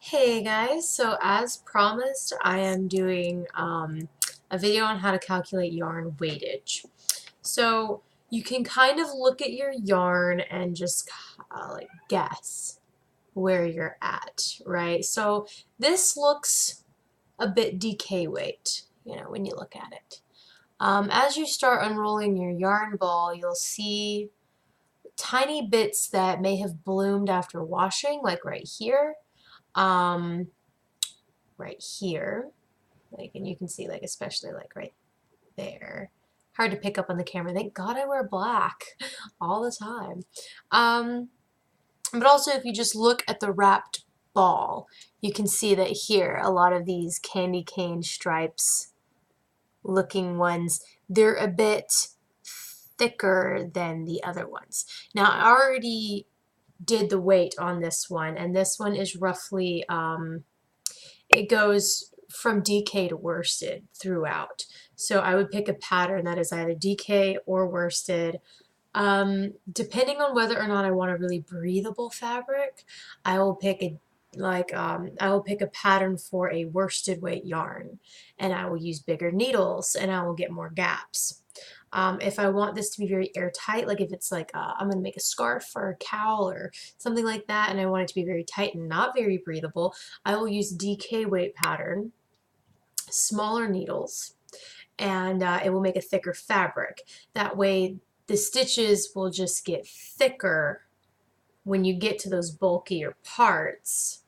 Hey guys, so as promised, I am doing a video on how to calculate yarn weightage. So you can kind of look at your yarn and just like guess where you're at, right? So this looks a bit DK weight, when you look at it. As you start unrolling your yarn ball, you'll see tiny bits that may have bloomed after washing, like right here. Um, right here, like, and you can see, like, especially like right there. Hard to pick up on the camera. Thank God I wear black all the time. But also, if you just look at the wrapped ball, you can see that here a lot of these candy cane stripes looking ones, they're a bit thicker than the other ones. Now, I already did the weight on this one, and this one is roughly it goes from DK to worsted throughout. So I would pick a pattern that is either DK or worsted. Depending on whether or not I want a really breathable fabric, I will pick a pattern for a worsted weight yarn, and I will use bigger needles, and I will get more gaps. If I want this to be very airtight, like if it's like I'm going to make a scarf or a cowl or something like that, and I want it to be very tight and not very breathable, I will use DK weight pattern, smaller needles, and it will make a thicker fabric. That way the stitches will just get thicker when you get to those bulkier parts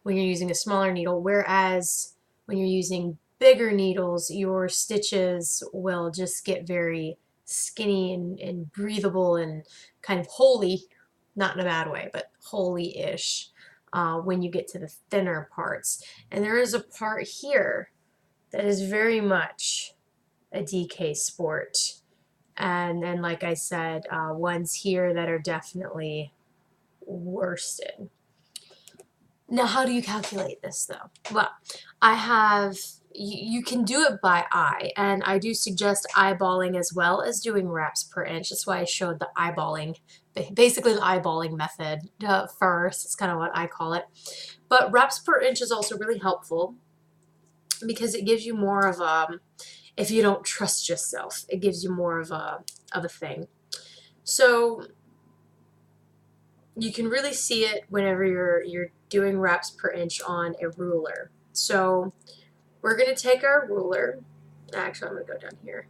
when you're using a smaller needle, whereas when you're using bigger needles, your stitches will just get very skinny and breathable and kind of holey, not in a bad way, but holey-ish when you get to the thinner parts. And there is a part here that is very much a DK sport. And then, like I said, ones here that are definitely worsted. Now, how do you calculate this though? Well, you can do it by eye, and I do suggest eyeballing as well as doing reps per inch. That's why I showed the eyeballing, basically the eyeballing method first. It's kind of what I call it. But reps per inch is also really helpful because it gives you more of a, if you don't trust yourself, it gives you more of a thing. So you can really see it whenever you're doing reps per inch on a ruler. So we're going to take our ruler. Actually, I'm going to go down here.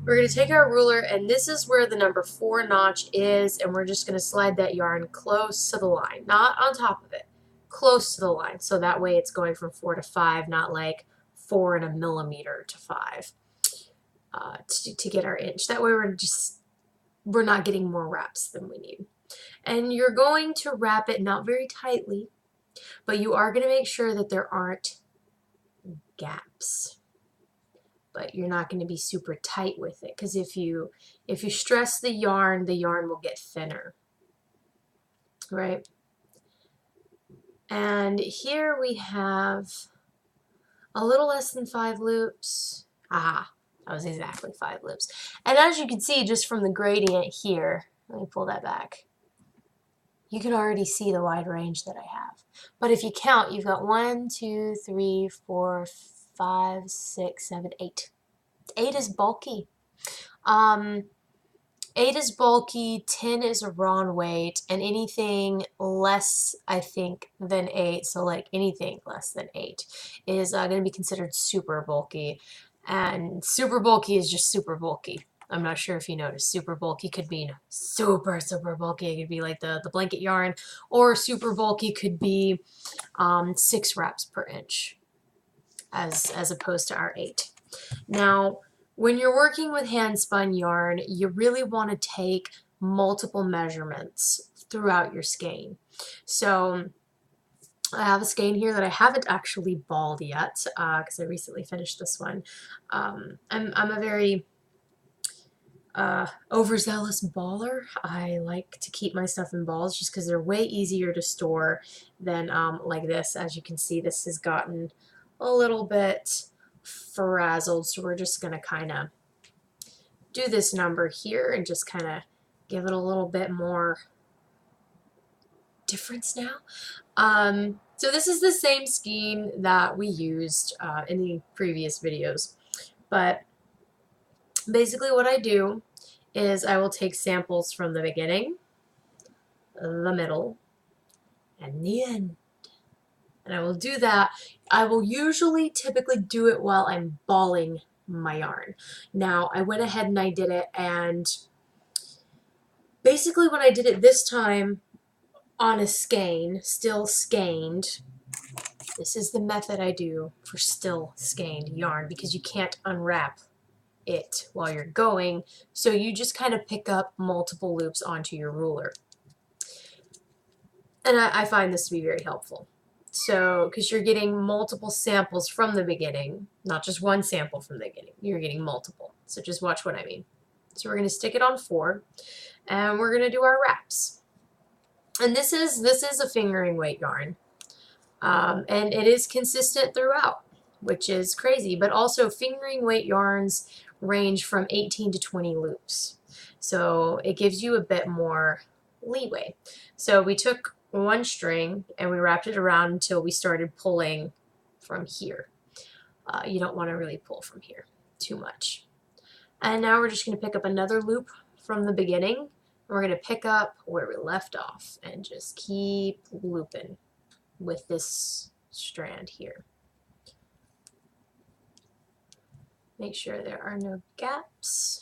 We're going to take our ruler, and this is where the number 4 notch is, and we're just going to slide that yarn close to the line, not on top of it, close to the line. So that way it's going from 4 to 5, not like 4 and a millimeter to 5 to get our inch. That way we're not getting more wraps than we need. And you're going to wrap it not very tightly, but you are going to make sure that there aren't gaps. But you're not going to be super tight with it, because if you stress the yarn will get thinner, right? And here we have a little less than 5 loops. Aha, that was exactly 5 loops. And as you can see just from the gradient here, let me pull that back. You can already see the wide range that I have. But if you count, you've got 1, 2, 3, 4, 5, 6, 7, 8. 8 is bulky. 8 is bulky, 10 is a raw weight, and anything less, I think, than 8, so like anything less than 8, is going to be considered super bulky. And super bulky is just super bulky. I'm not sure if you noticed. Super bulky could mean super, super bulky. It could be like the blanket yarn. Or super bulky could be 6 wraps per inch as opposed to our 8. Now, when you're working with hand spun yarn, you really want to take multiple measurements throughout your skein. So I have a skein here that I haven't actually balled yet because I recently finished this one. I'm a very overzealous baller. I like to keep my stuff in balls just because they're way easier to store than like this. As you can see, this has gotten a little bit frazzled, so we're just going to kind of do this number here and just kind of give it a little bit more difference now. So this is the same skein that we used in the previous videos, but basically what I do is I will take samples from the beginning, the middle, and the end. And I will do that. I will usually typically do it while I'm balling my yarn. Now, I went ahead and I did it, and basically when I did it this time on a skein, still skeined, this is the method I do for still skeined yarn because you can't unwrap it while you're going, so you just kind of pick up multiple loops onto your ruler. And I find this to be very helpful. So, because you're getting multiple samples from the beginning, not just one sample from the beginning, you're getting multiple. So just watch what I mean. So we're going to stick it on 4, and we're going to do our wraps. And this is a fingering weight yarn, and it is consistent throughout, which is crazy. But also fingering weight yarns range from 18 to 20 loops, so it gives you a bit more leeway. So we took one string and we wrapped it around until we started pulling from here. You don't want to really pull from here too much. And now we're just going to pick up another loop from the beginning, and we're going to pick up where we left off and just keep looping with this strand here. Make sure there are no gaps.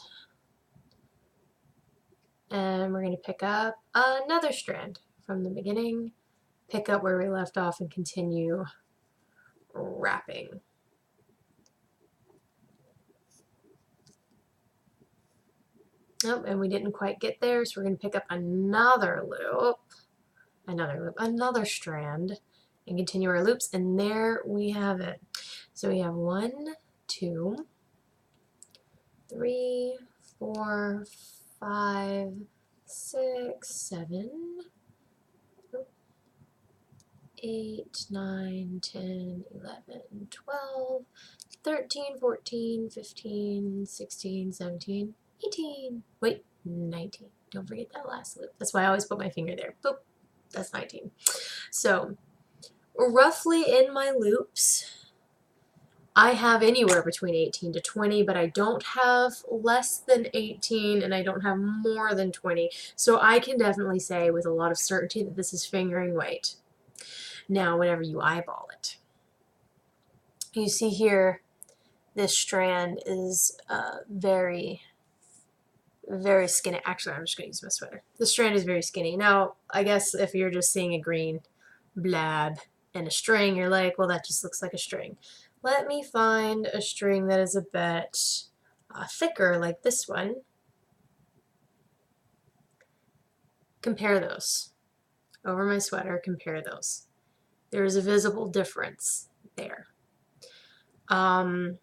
And we're going to pick up another strand from the beginning, pick up where we left off, and continue wrapping. Nope, and we didn't quite get there, so we're going to pick up another loop, another strand, and continue our loops, and there we have it. So we have 1, 2, 3, 4, 5, 6, 7, 8, 9, 10, 11, 12, 13, 14, 15, 16, 17, 18. Wait, 19. Don't forget that last loop. That's why I always put my finger there. Boop. That's 19. So, roughly in my loops, I have anywhere between 18 to 20, but I don't have less than 18 and I don't have more than 20. So I can definitely say with a lot of certainty that this is fingering weight. Now, whenever you eyeball it, you see here this strand is very skinny. Actually, I'm just going to use my sweater. The strand is very skinny. Now, I guess if you're just seeing a green blab and a string, you're like, well, that just looks like a string. Let me find a string that is a bit thicker, like this one. Compare those. Over my sweater, compare those. There is a visible difference there. And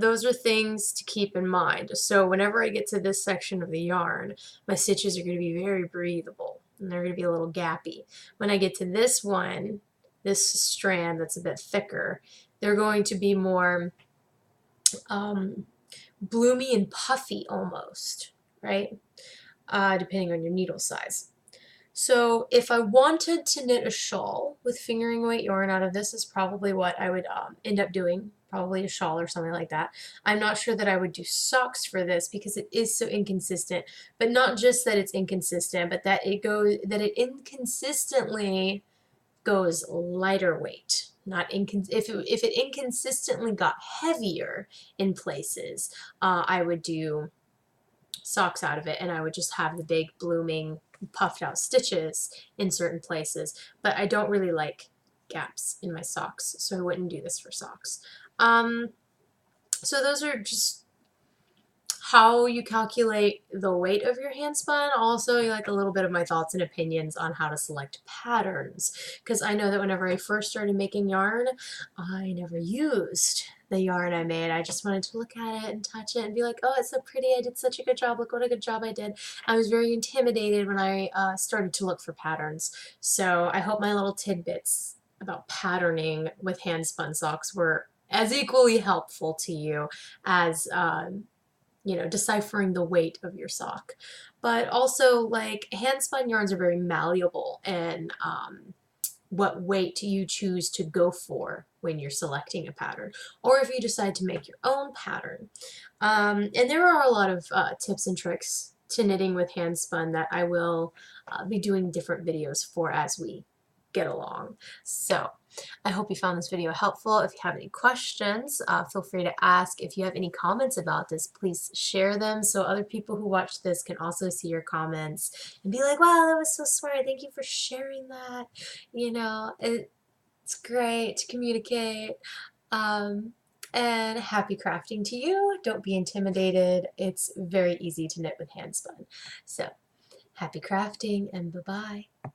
those are things to keep in mind. So whenever I get to this section of the yarn, my stitches are going to be very breathable, and they're going to be a little gappy. When I get to this one, this strand that's a bit thicker, they're going to be more bloomy and puffy almost, right? Depending on your needle size. So if I wanted to knit a shawl with fingering weight yarn out of this, is probably what I would end up doing, probably a shawl or something like that. I'm not sure that I would do socks for this because it is so inconsistent, but not just that it's inconsistent, but that it inconsistently goes lighter weight. If it inconsistently got heavier in places, I would do socks out of it, and I would just have the big blooming puffed out stitches in certain places, but I don't really like gaps in my socks, so I wouldn't do this for socks. So those are just how you calculate the weight of your handspun. Also, like a little bit of my thoughts and opinions on how to select patterns, because I know that whenever I first started making yarn, I never used the yarn I made. I just wanted to look at it and touch it and be like, oh, it's so pretty, I did such a good job, look what a good job I did. I was very intimidated when I started to look for patterns. So I hope my little tidbits about patterning with handspun socks were as equally helpful to you as you know, deciphering the weight of your sock. But also, like, hand spun yarns are very malleable, and what weight you choose to go for when you're selecting a pattern, or if you decide to make your own pattern. And there are a lot of tips and tricks to knitting with hand spun that I will be doing different videos for as we get along. So I hope you found this video helpful. If you have any questions, feel free to ask. If you have any comments about this, please share them so other people who watch this can also see your comments and be like, wow, that was so smart. Thank you for sharing that. You know, it's great to communicate. Um, and happy crafting to you. Don't be intimidated. It's very easy to knit with hand spun. So happy crafting and bye-bye.